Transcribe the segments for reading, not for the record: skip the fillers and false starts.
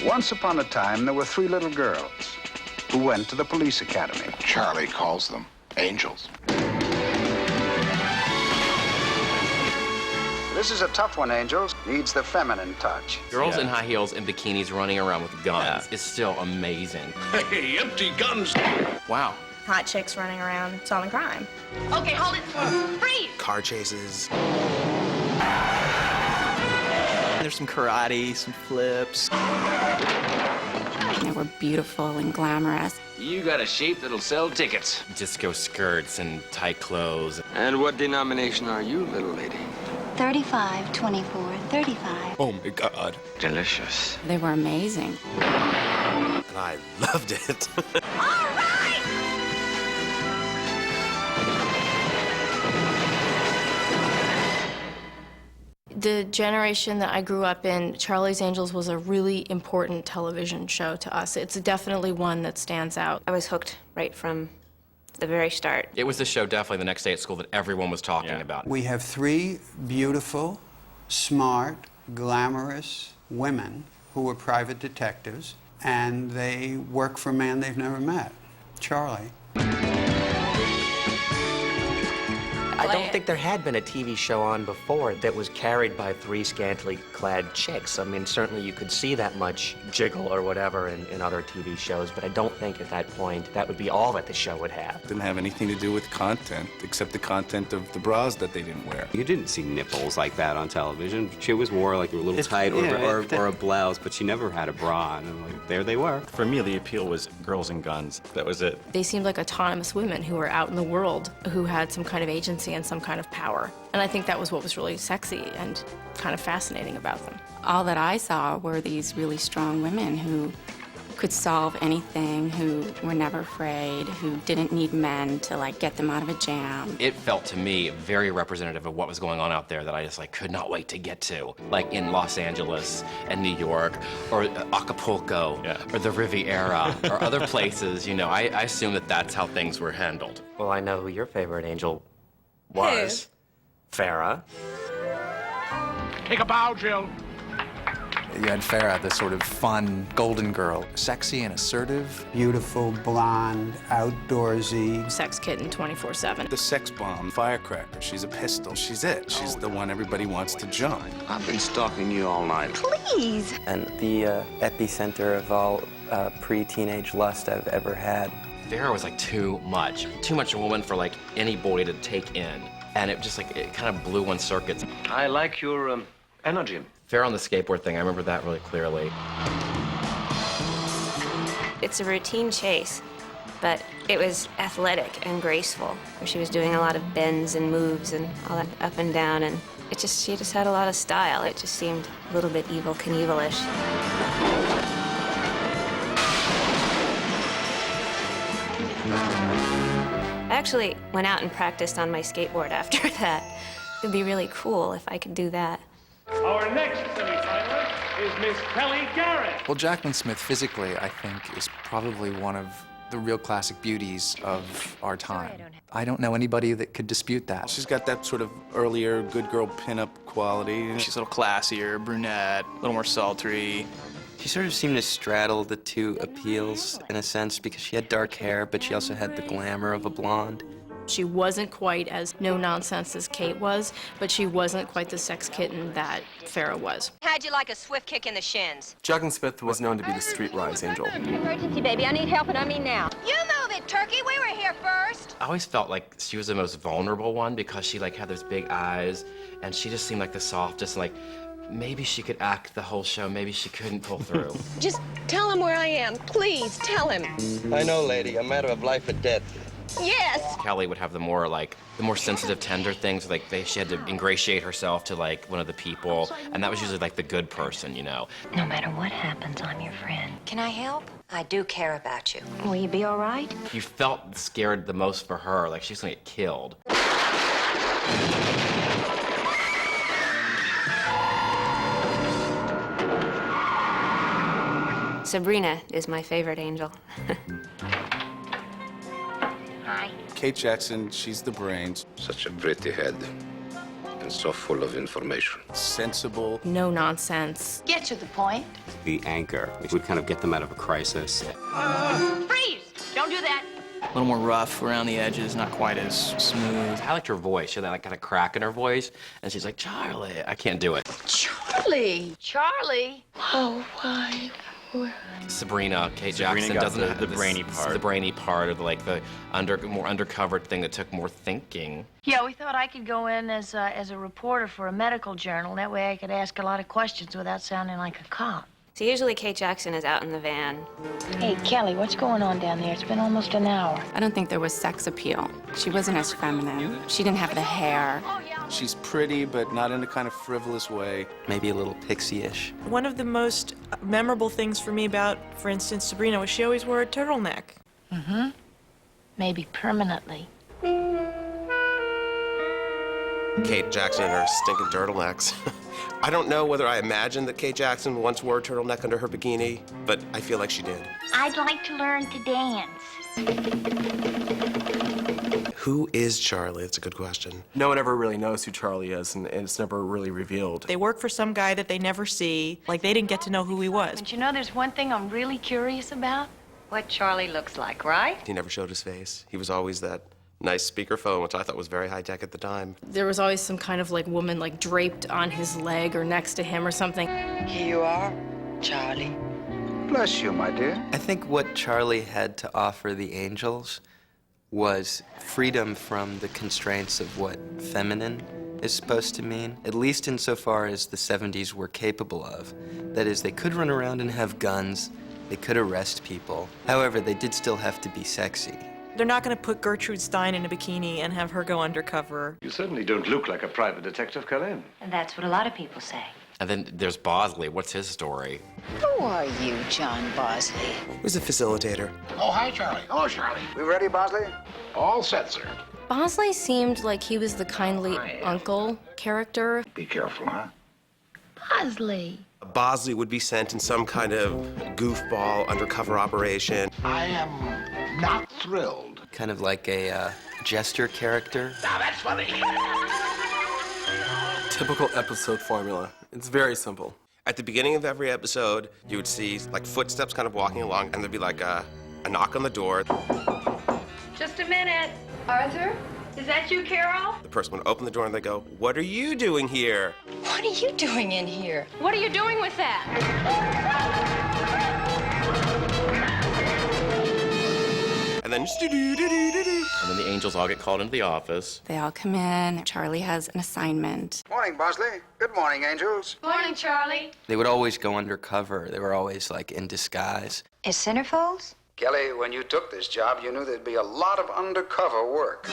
Once upon a time, there were 3 little girls who went to the police academy. Charlie calls them angels. This is a tough one, Angels. Needs the feminine touch. Girls in high heels and bikinis running around with guns is still amazing. Hey, empty guns! Wow. Hot chicks running around solving crime. Okay, hold it. Freeze! Car chases. There's some karate, some flips. They were beautiful and glamorous. You got a shape that'll sell tickets. Disco skirts and tight clothes. And what denomination are you, little lady? 35, 24, 35. Oh my God. Delicious. They were amazing. And I loved it. All right! The generation that I grew up in, Charlie's Angels was a really important television show to us. It's definitely one that stands out. I was hooked right from the very start. It was the show definitely the next day at school that everyone was talking about. We have 3 beautiful, smart, glamorous women who were private detectives, and they work for a man they've never met, Charlie. I don't think there had been a TV show on before that was carried by 3 scantily clad chicks. I mean, certainly you could see that much jiggle or whatever in other TV shows, but I don't think at that point that would be all that the show would have. Didn't have anything to do with content, except the content of the bras that they didn't wear. You didn't see nipples like that on television. She always wore like a little tight or a blouse, but she never had a bra, and like, there they were. For me, the appeal was girls and guns. That was it. They seemed like autonomous women who were out in the world, who had some kind of agency and some kind of power. And I think that was what was really sexy and kind of fascinating about them. All that I saw were these really strong women who could solve anything, who were never afraid, who didn't need men to like get them out of a jam. It felt to me very representative of what was going on out there that I just like could not wait to get to. Like in Los Angeles and New York or Acapulco or the Riviera or other places, you know, I assume that that's how things were handled. Well, I know who your favorite angel was. Farrah. Take a bow, Jill. You had Farrah, the sort of fun golden girl, sexy and assertive. Beautiful, blonde, outdoorsy. Sex kitten 24/7. The sex bomb, firecracker, she's a pistol. She's it. She's the one everybody wants to jump. I've been stalking you all night. Please. And the epicenter of all pre-teenage lust I've ever had. Farrah was like too much a woman for like any boy to take in. And it just like, it kind of blew on circuits. I like your energy. Farrah on the skateboard thing, I remember that really clearly. It's a routine chase, but it was athletic and graceful. She was doing a lot of bends and moves and all that up and down, and she just had a lot of style. It just seemed a little bit Evel Knievel-ish. I actually went out and practiced on my skateboard after that. It'd be really cool if I could do that. Our next semifinalist is Miss Kelly Garrett. Well, Jacqueline Smith physically, I think, is probably one of the real classic beauties of our time. I don't know anybody that could dispute that. She's got that sort of earlier good girl pinup quality. She's a little classier, brunette, a little more sultry. She sort of seemed to straddle the 2 appeals in a sense because she had dark hair, but she also had the glamour of a blonde. She wasn't quite as no-nonsense as Kate was, but she wasn't quite the sex kitten that Farrah was. How'd you like a swift kick in the shins? Jacqueline Smith was known to be the streetwise angel. Emergency, baby. I need help, and I mean now. You move it, Turkey. We were here first. I always felt like she was the most vulnerable one because she like had those big eyes and she just seemed like the softest, like maybe she could act the whole show, maybe she couldn't pull through. Just tell him where I am. Please, tell him. I know, lady. A matter of life or death. Yes. Kelly would have the more sensitive, tender things. Like she had to ingratiate herself to like one of the people, and that was usually like the good person, you know. No matter what happens, I'm your friend. Can I help? I do care about you. Will you be all right? You felt scared the most for her, like she's gonna get killed. Sabrina is my favorite angel. Hi. Kate Jackson, she's the brains. Such a pretty head. and so full of information. Sensible. No nonsense. Get to the point. The anchor, which would kind of get them out of a crisis. Freeze! Don't do that. A little more rough around the edges, not quite as smooth. I liked her voice. She had that like, kind of crack in her voice, and she's like, Charlie. I can't do it. Charlie! Charlie! Oh, why? Sabrina, Kate Jackson got doesn't have the brainy part. The brainy part, or the more undercover thing that took more thinking. Yeah, we thought I could go in as a reporter for a medical journal. That way I could ask a lot of questions without sounding like a cop. So usually Kate Jackson is out in the van. Hey, Kelly, what's going on down there? It's been almost an hour. I don't think there was sex appeal. She wasn't as feminine. She didn't have the hair. She's pretty, but not in a kind of frivolous way. Maybe a little pixie-ish. One of the most memorable things for me about, for instance, Sabrina, was she always wore a turtleneck. Mm-hmm. Maybe permanently. Kate Jackson and her stinking turtlenecks. I don't know whether I imagined that Kate Jackson once wore a turtleneck under her bikini, but I feel like she did. I'd like to learn to dance. Who is Charlie? That's a good question. No one ever really knows who Charlie is, and it's never really revealed. They work for some guy that they never see. Like, they didn't get to know who he was. But you know, there's one thing I'm really curious about. What Charlie looks like, right? He never showed his face. He was always that nice speakerphone, which I thought was very high-tech at the time. There was always some kind of like woman like draped on his leg or next to him or something. Here you are, Charlie. Bless you, my dear. I think what Charlie had to offer the angels was freedom from the constraints of what feminine is supposed to mean, at least insofar as the 70s were capable of. That is, they could run around and have guns, they could arrest people. However, they did still have to be sexy. They're not going to put Gertrude Stein in a bikini and have her go undercover. You certainly don't look like a private detective, Colin. And that's what a lot of people say. And then there's Bosley. What's his story? Who are you, John Bosley? Who's a facilitator? Oh, hi, Charlie. Hello, Charlie. We ready, Bosley? All set, sir. Bosley seemed like he was the kindly uncle character. Be careful, huh? Bosley. Bosley would be sent in some kind of goofball undercover operation. I am not thrilled. Kind of like a jester character. Now that's funny. Typical episode formula. It's very simple. At the beginning of every episode, you would see like footsteps kind of walking along, and there'd be like a knock on the door. Just a minute. Arthur, is that you, Carol? The person would open the door and they go, "What are you doing here?" What are you doing in here? What are you doing with that? And then And then the angels all get called into the office. They all come in. Charlie has an assignment. Morning, Bosley. Good morning, angels. Morning, Charlie. They would always go undercover. They were always like in disguise. Is centerfolds? Kelly, when you took this job, you knew there'd be a lot of undercover work.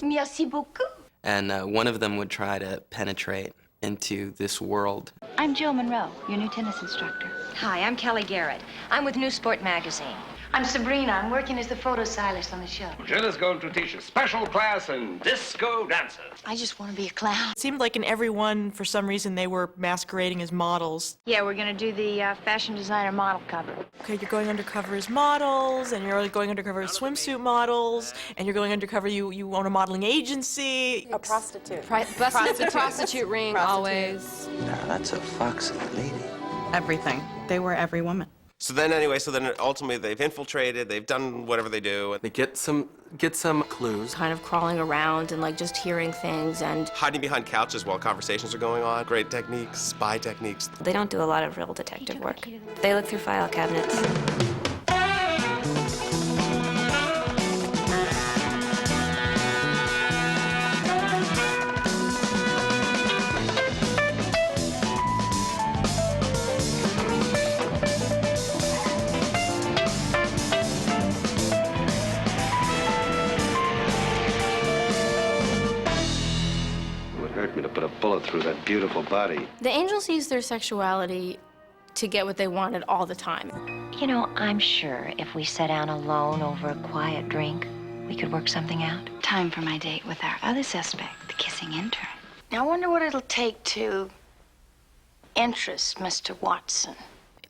Merci beaucoup. And one of them would try to penetrate into this world. I'm Jill Monroe, your new tennis instructor. Hi, I'm Kelly Garrett. I'm with New Sport magazine. I'm Sabrina. I'm working as the photo stylist on the show. Jill is going to teach a special class in disco dancers. I just want to be a clown. It seemed like in every one, for some reason, they were masquerading as models. Yeah, we're going to do the fashion designer model cover. Okay, you're going undercover as models, and you're going undercover as swimsuit models, and you're going undercover, you own a modeling agency. A prostitute. Busted the prostitute ring, always. Now, that's a foxy lady. Everything. They were every woman. So then ultimately they've infiltrated, they've done whatever they do. They get some clues. Kind of crawling around and like just hearing things and Hiding behind couches while conversations are going on. Great techniques, spy techniques. They don't do a lot of real detective work. They look through file cabinets. Hurt me to put a bullet through that beautiful body. the angels use their sexuality to get what they wanted all the time. You know, I'm sure if we sat down alone over a quiet drink, we could work something out. Time for my date with our other suspect, the kissing intern. Now, I wonder what it'll take to interest, Mr. Watson?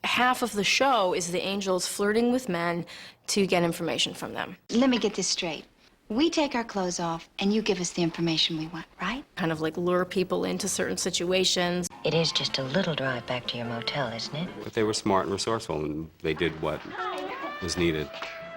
Half of the show is the angels flirting with men to get information from them. Let me get this straight. We take our clothes off, and you give us the information we want, right? Kind of like lure people into certain situations. It is just a little drive back to your motel, isn't it? But they were smart and resourceful, and they did what was needed.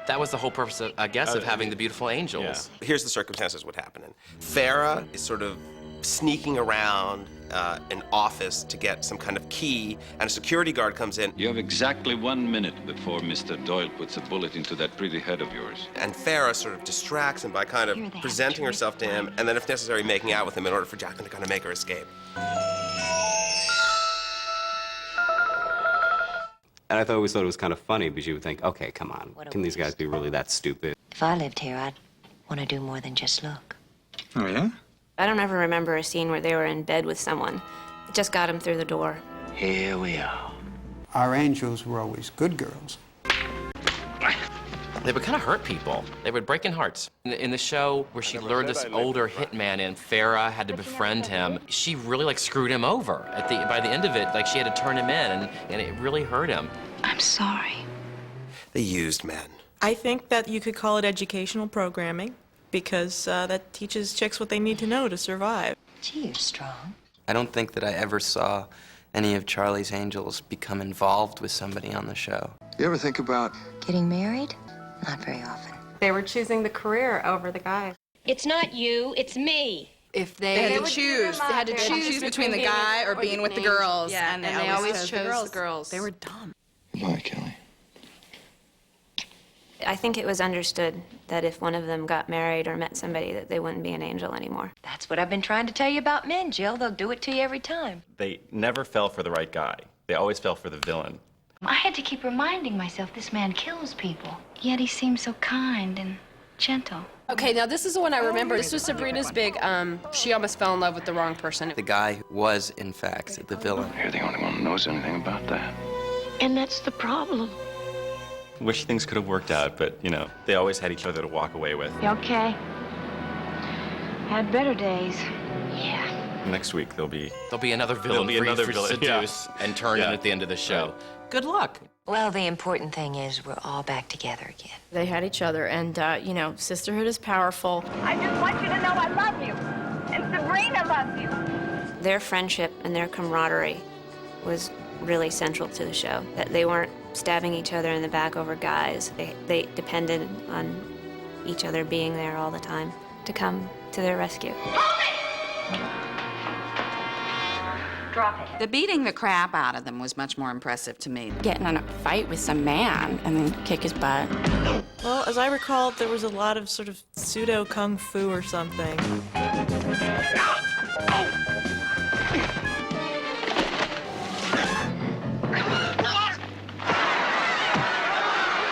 That was the whole purpose, I guess, of having the beautiful angels. Yeah. Here's the circumstances what happened. Farrah is sort of sneaking around an office to get some kind of key, and a security guard comes in. You have exactly 1 minute before Mr. Doyle puts a bullet into that pretty head of yours. And Farrah sort of distracts him by kind of presenting herself to him, and then if necessary, making out with him in order for Jacqueline to kind of make her escape. And I always thought it was kind of funny because you would think, okay, come on, can these guys be really that stupid? If I lived here, I'd want to do more than just look. Oh, yeah? I don't ever remember a scene where they were in bed with someone. It just got them through the door. Here we are. Our angels were always good girls. They would kind of hurt people. They would break in hearts. In the show where she lured this older hitman in, Farrah had to befriend him. She really like screwed him over. By the end of it, like she had to turn him in, and it really hurt him. I'm sorry. They used men. I think that you could call it educational programming because that teaches chicks what they need to know to survive. Gee, you're strong. I don't think that I ever saw any of Charlie's angels become involved with somebody on the show. You ever think about Getting married? Not very often. They were choosing the career over the guy. It's not you, it's me. If They had to choose. They had to choose between the guy or being with the girls. Yeah, and they always chose the girls. They were dumb. Bye, Kelly. I think it was understood that if one of them got married or met somebody, that they wouldn't be an angel anymore. That's what I've been trying to tell you about men, Jill. They'll do it to you every time. They never fell for the right guy. They always fell for the villain. I had to keep reminding myself this man kills people. Yet he seems so kind and gentle. Okay, now this is the one I remember. This was Sabrina's big, she almost fell in love with the wrong person. The guy was, in fact, the villain. You're the only one who knows anything about that. And that's the problem. Wish things could have worked out, but, you know, they always had each other to walk away with. You okay? Had better days. Yeah. Next week, there'll be another villain for you to seduce and turn in at the end of the show. Good luck. Well, the important thing is we're all back together again. They had each other, and, you know, sisterhood is powerful. I just want you to know I love you. And Sabrina loves you. Their friendship and their camaraderie was really central to the show. That they weren't stabbing each other in the back over guys. They depended on each other being there all the time to come to their rescue. Drop it. The beating the crap out of them was much more impressive to me. Getting in a fight with some man and then kick his butt. Well, as I recall, there was a lot of sort of pseudo kung fu or something.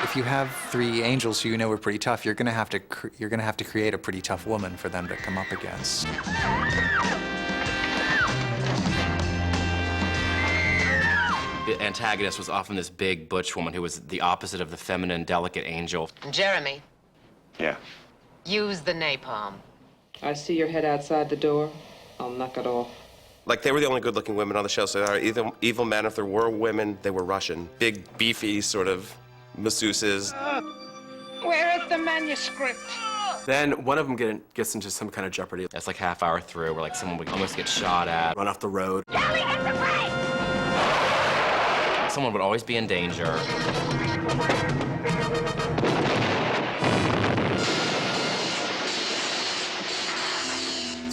If you have three angels who you know are pretty tough, you're gonna have to create a pretty tough woman for them to come up against. The antagonist was often this big, butch woman who was the opposite of the feminine, delicate angel. Jeremy, Yeah. use the napalm. I see your head outside the door. I'll knock it off. Like, they were the only good-looking women on the show, so they are evil men. If there were women, they were Russian. Big, beefy sort of masseuses. Where is the manuscript? Then one of them gets into some kind of jeopardy. That's like half hour through where like someone would almost get shot at. Run off the road. Kelly, hit the brake! Someone would always be in danger.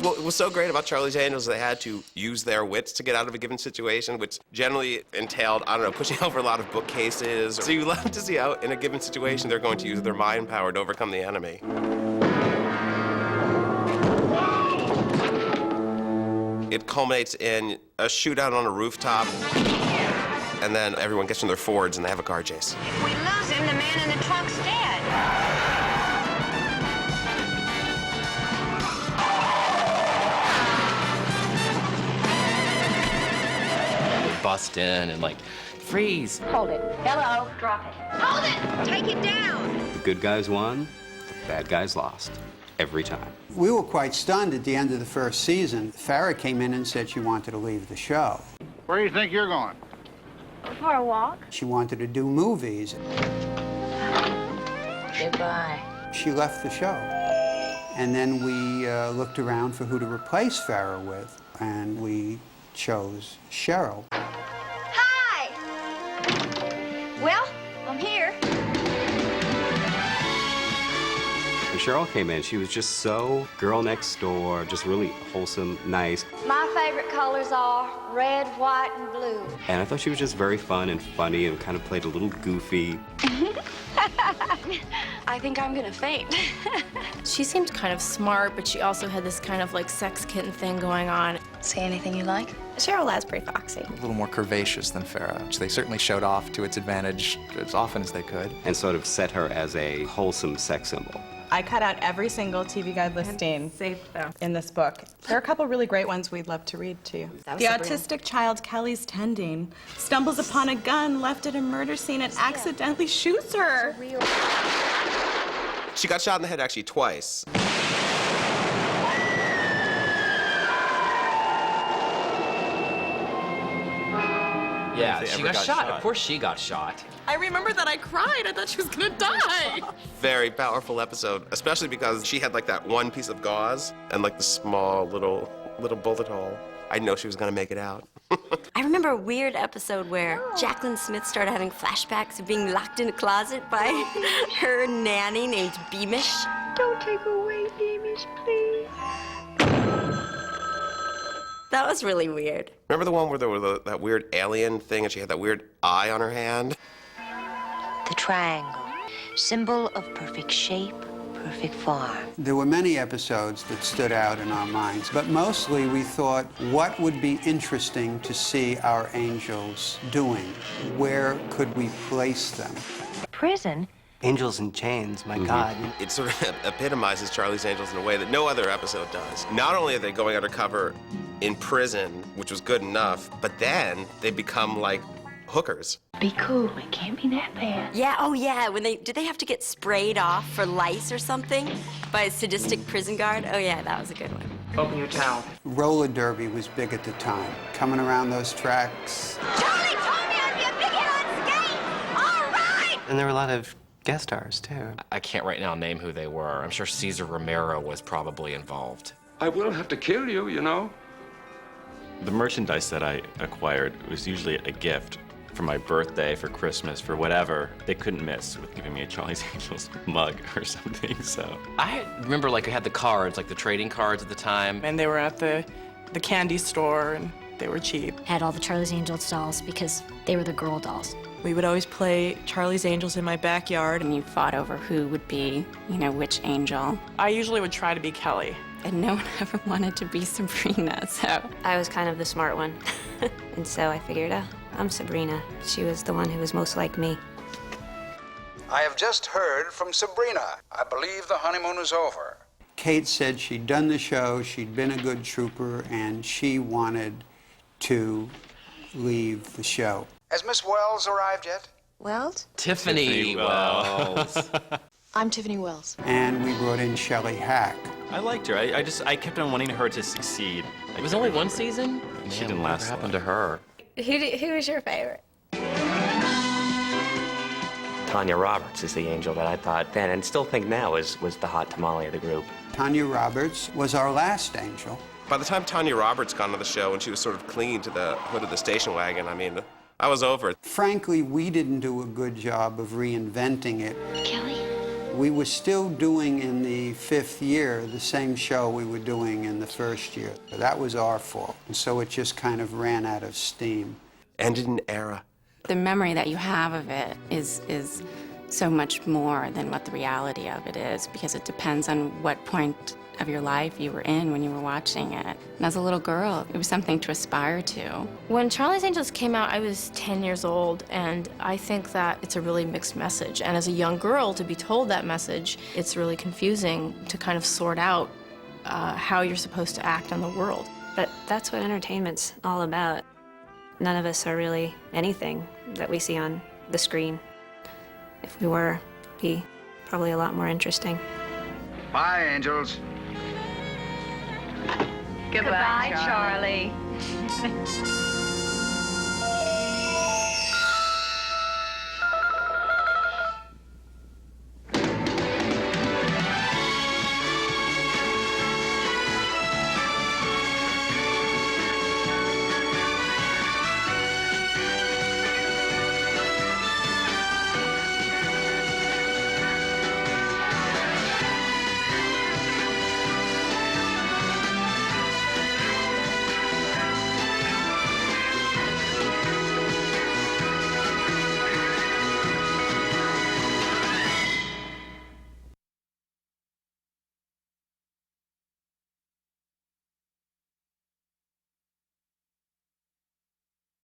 What was so great about Charlie's Angels, they had to use their wits to get out of a given situation, which generally entailed, I don't know, pushing over a lot of bookcases. So you love to see how, in a given situation, they're going to use their mind power to overcome the enemy. It culminates in a shootout on a rooftop, and then everyone gets in their Fords and they have a car chase. If we lose him, the man in the trunk's dead. Bust in and like, freeze. Hold it. Hello. Drop it. Hold it! Take it down! The good guys won, the bad guys lost. Every time. We were quite stunned at the end of the first season. Farrah came in and said she wanted to leave the show. Where do you think you're going? For a walk? She wanted to do movies. Goodbye. She left the show. And then we looked around for who to replace Farrah with, and we chose Cheryl. Hi! Well, I'm here. When Cheryl came in, she was just so girl next door, just really wholesome, nice. My favorite colors are red, white, and blue. And I thought she was just very fun and funny and kind of played a little goofy. I think I'm gonna faint. She seemed kind of smart, but she also had this kind of like sex kitten thing going on. Say anything you like? Cheryl Ladd's pretty foxy. A little more curvaceous than Farrah, which they certainly showed off to its advantage as often as they could. And sort of set her as a wholesome sex symbol. I cut out every single TV Guide listing in this book. There are a couple really great ones we'd love to read to you. The autistic child Kelly's tending stumbles upon a gun left at a murder scene and accidentally shoots her. She got shot in the head actually twice. Yeah, If they she ever got got shot. shot. Of course she got shot. I remember that I cried. I thought she was gonna die. Very powerful episode, especially because she had like that one piece of gauze and like the small little bullet hole. I know she was gonna make it out. I remember a weird episode where Jacqueline Smith started having flashbacks of being locked in a closet by her nanny named Beamish. Don't take away Beamish, please. That was really weird. Remember the one where there was that weird alien thing and she had that weird eye on her hand? The triangle, symbol of perfect shape, perfect form. There were many episodes that stood out in our minds, but mostly we thought, what would be interesting to see our angels doing? Where could we place them? Prison? Angels in Chains, my God. It sort of epitomizes Charlie's Angels in a way that no other episode does. Not only are they going undercover in prison, which was good enough, but then they become like hookers. Be cool. It can't be that bad. Yeah, oh yeah, did they have to get sprayed off for lice or something by a sadistic prison guard? Oh yeah, that was a good one. Open your towel. Roller derby was big at the time. Coming around those tracks. Charlie told me I'd be a big hit on skate! All right! And there were a lot of guest stars, too. I can't right now name who they were. I'm sure Cesar Romero was probably involved. I will have to kill you, you know. The merchandise that I acquired was usually a gift for my birthday, for Christmas, for whatever. They couldn't miss with giving me a Charlie's Angels mug or something, so. I remember like I had the cards, like the trading cards at the time. And they were at the candy store and they were cheap. Had all the Charlie's Angels dolls because they were the girl dolls. We would always play Charlie's Angels in my backyard. And you fought over who would be, which angel. I usually would try to be Kelly. And no one ever wanted to be Sabrina, so. I was kind of the smart one. And so I figured, I'm Sabrina. She was the one who was most like me. I have just heard from Sabrina. I believe the honeymoon is over. Kate said she'd done the show, she'd been a good trooper, and she wanted to leave the show. Has Miss Wells arrived yet? Wells? Tiffany Wells. I'm Tiffany Wells. And we brought in Shelley Hack. I liked her. I kept on wanting her to succeed. It was only one season? She didn't last. What happened to her? Who was your favorite? Tanya Roberts is the angel that I thought then and still think now was the hot tamale of the group. Tanya Roberts was our last angel. By the time Tanya Roberts got onto the show and she was sort of clinging to the hood of the station wagon, I mean, I was over it. Frankly, we didn't do a good job of reinventing it. Kelly? We were still doing in the 5th year the same show we were doing in the 1st year. That was our fault. And so it just kind of ran out of steam. Ended an era. The memory that you have of it is so much more than what the reality of it is, because it depends on what point of your life you were in when you were watching it. And as a little girl, it was something to aspire to. When Charlie's Angels came out, I was 10 years old, and I think that it's a really mixed message. And as a young girl, to be told that message, it's really confusing to kind of sort out how you're supposed to act in the world. But that's what entertainment's all about. None of us are really anything that we see on the screen. If we were, it'd be probably a lot more interesting. Bye, angels. Goodbye, Charlie.